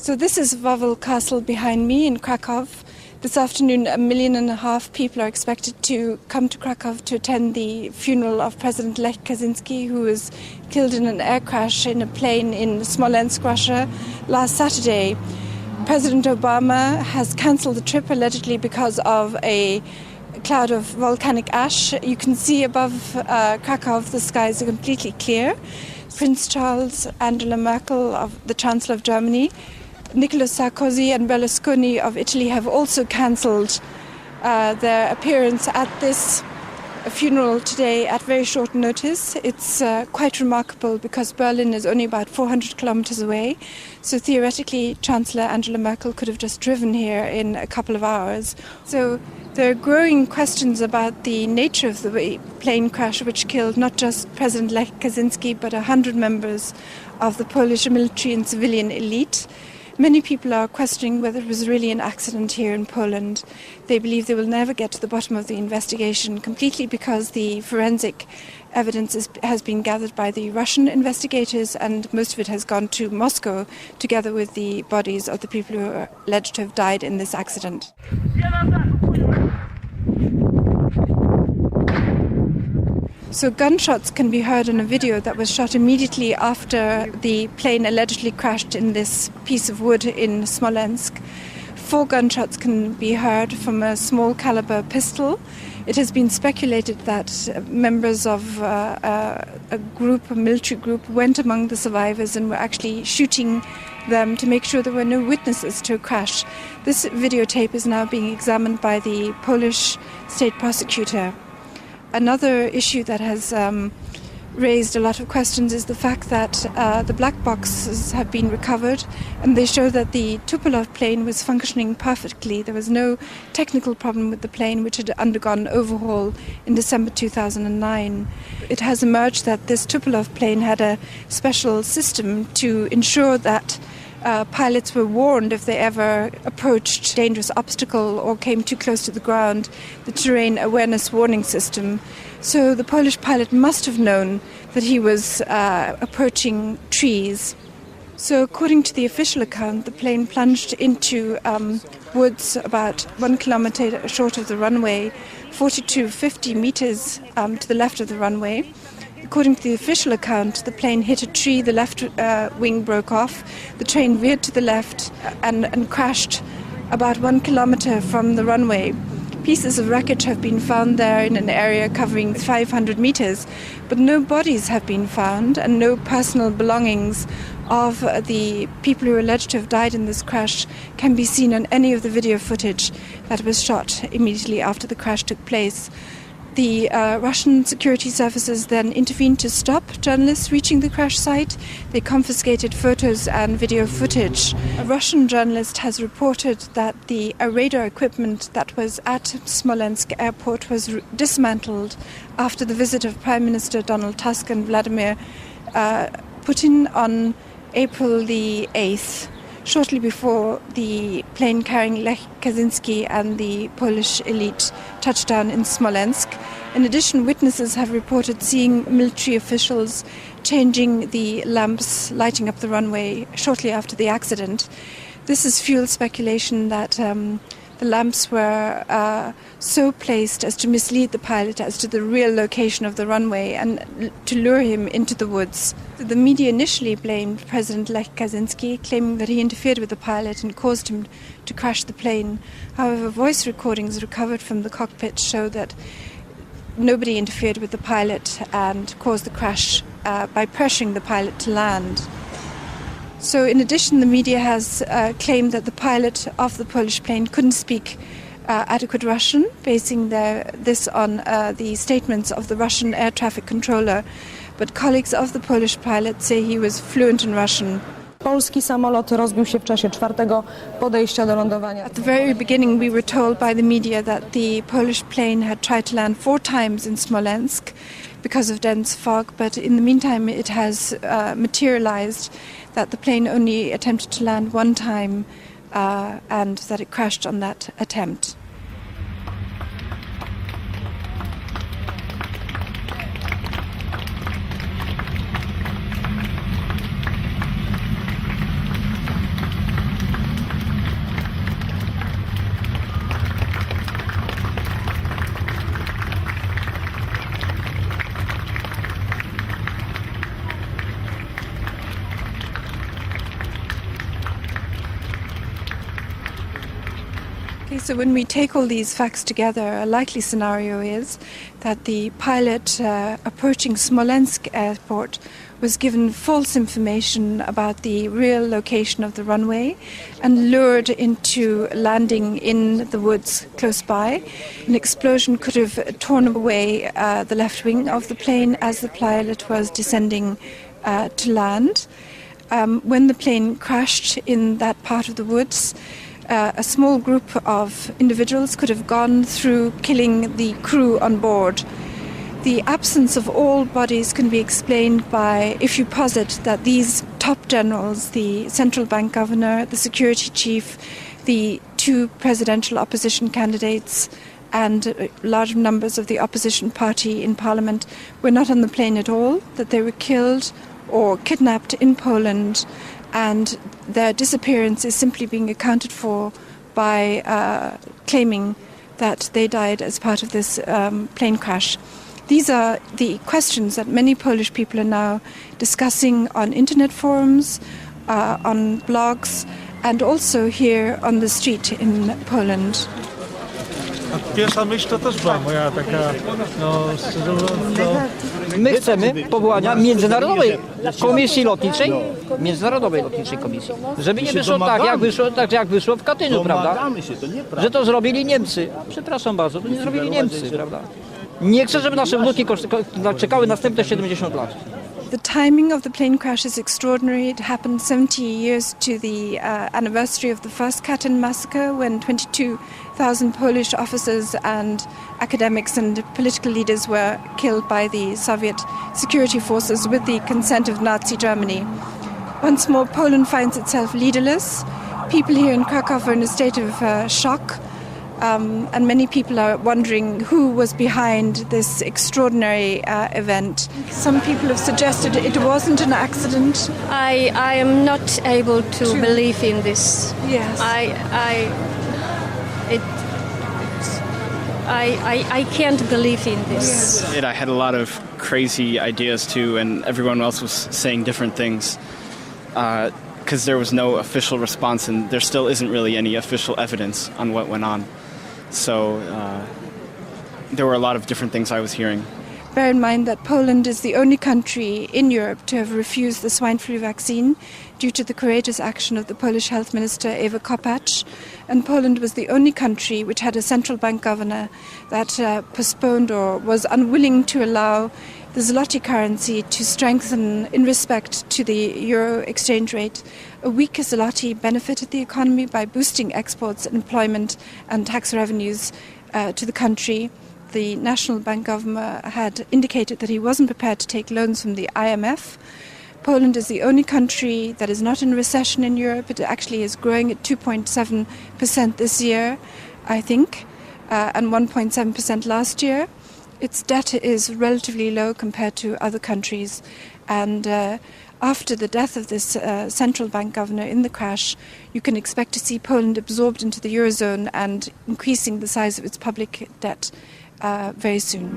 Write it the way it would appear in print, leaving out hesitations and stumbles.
So this is Wawel Castle behind me in Krakow. This afternoon, 1.5 million people are expected to come to Krakow to attend the funeral of President Lech Kaczynski, who was killed in an air crash in a plane in Smolensk, Russia, last Saturday. President Obama has cancelled the trip allegedly because of a cloud of volcanic ash. You can see above Krakow the skies are completely clear. Prince Charles, Angela Merkel, the Chancellor of Germany, Nicolas Sarkozy and Berlusconi of Italy have also cancelled their appearance at this funeral today at very short notice. It's quite remarkable because Berlin is only about 400 kilometers away. So theoretically, Chancellor Angela Merkel could have just driven here in a couple of hours. So there are growing questions about the nature of the plane crash, which killed not just President Lech Kaczynski, but 100 members of the Polish military and civilian elite. Many people are questioning whether it was really an accident here in Poland. They believe they will never get to the bottom of the investigation completely because the forensic evidence has been gathered by the Russian investigators and most of it has gone to Moscow together with the bodies of the people who are alleged to have died in this accident. So gunshots can be heard in a video that was shot immediately after the plane allegedly crashed in this piece of wood in Smolensk. 4 gunshots can be heard from a small caliber pistol. It has been speculated that members of a military group, went among the survivors and were actually shooting them to make sure there were no witnesses to a crash. This videotape is now being examined by the Polish state prosecutor. Another issue that has raised a lot of questions is the fact that the black boxes have been recovered and they show that the Tupolev plane was functioning perfectly. There was no technical problem with the plane, which had undergone overhaul in December 2009. It has emerged that this Tupolev plane had a special system to ensure that pilots were warned if they ever approached a dangerous obstacle or came too close to the ground, the terrain awareness warning system. So the Polish pilot must have known that he was approaching trees. So according to the official account, the plane plunged into woods about 1 kilometer short of the runway, 40 to 50 meters to the left of the runway. According to the official account, the plane hit a tree, the left wing broke off, the train veered to the left and crashed about 1 kilometer from the runway. Pieces of wreckage have been found there in an area covering 500 meters, but no bodies have been found and no personal belongings of the people who are alleged to have died in this crash can be seen on any of the video footage that was shot immediately after the crash took place. The Russian security services then intervened to stop journalists reaching the crash site. They confiscated photos and video footage. A Russian journalist has reported that the radar equipment that was at Smolensk airport was dismantled after the visit of Prime Minister Donald Tusk and Vladimir Putin on April the 8th. Shortly before the plane carrying Lech Kaczynski and the Polish elite touched down in Smolensk. In addition, witnesses have reported seeing military officials changing the lamps lighting up the runway shortly after the accident. This has fueled speculation that the lamps were so placed as to mislead the pilot as to the real location of the runway and to lure him into the woods. The media initially blamed President Lech Kaczynski, claiming that he interfered with the pilot and caused him to crash the plane. However, voice recordings recovered from the cockpit show that nobody interfered with the pilot and caused the crash by pressuring the pilot to land. So in addition, the media has claimed that the pilot of the Polish plane couldn't speak adequate Russian, basing this on the statements of the Russian air traffic controller. But colleagues of the Polish pilot say he was fluent in Russian. Polski samolot rozbił się w czasie 4. podejścia do lądowania. At the very beginning we were told by the media that the Polish plane had tried to land 4 times in Smolensk because of dense fog, but in the meantime it has materialized that the plane only attempted to land 1 time and that it crashed on that attempt. So when we take all these facts together, a likely scenario is that the pilot approaching Smolensk airport was given false information about the real location of the runway and lured into landing in the woods close by. An explosion could have torn away the left wing of the plane as the pilot was descending to land. When the plane crashed in that part of the woods, a small group of individuals could have gone through, killing the crew on board. The absence of all bodies can be explained by, if you posit that these top generals, the central bank governor, the security chief, the two presidential opposition candidates, and large numbers of the opposition party in parliament were not on the plane at all, that they were killed or kidnapped in Poland, and their disappearance is simply being accounted for by claiming that they died as part of this plane crash. These are the questions that many Polish people are now discussing on internet forums, on blogs, and also here on the street in Poland. Pierwsza myśl to też była moja taka, My chcemy powołania międzynarodowej komisji lotniczej, międzynarodowej lotniczej komisji, żeby nie wyszło tak jak wyszło w Katyniu, prawda? Że to zrobili Niemcy. Przepraszam bardzo, to nie zrobili Niemcy, prawda? Nie chcę, żeby nasze wnuki czekały następne 70 lat. The timing of the plane crash is extraordinary. It happened 70 years to the anniversary of the first Katyn massacre, when 22,000 Polish officers and academics and political leaders were killed by the Soviet security forces with the consent of Nazi Germany. Once more, Poland finds itself leaderless. People here in Krakow are in a state of shock. And many people are wondering who was behind this extraordinary event. Some people have suggested it wasn't an accident. I am not able to believe in this. Yes. I can't believe in this. Yes. I had a lot of crazy ideas too, and everyone else was saying different things. Because there was no official response, and there still isn't really any official evidence on what went on. So there were a lot of different things I was hearing. Bear in mind that Poland is the only country in Europe to have refused the swine flu vaccine due to the courageous action of the Polish health minister Ewa Kopacz. And Poland was the only country which had a central bank governor that postponed or was unwilling to allow the zloty currency to strengthen in respect to the euro exchange rate. A weaker zloty benefited the economy by boosting exports, employment and tax revenues to the country. The National Bank governor had indicated that he wasn't prepared to take loans from the IMF. Poland is the only country that is not in recession in Europe. It actually is growing at 2.7% this year, I think, and 1.7% last year. Its debt is relatively low compared to other countries, and after the death of this central bank governor in the crash, you can expect to see Poland absorbed into the Eurozone and increasing the size of its public debt very soon.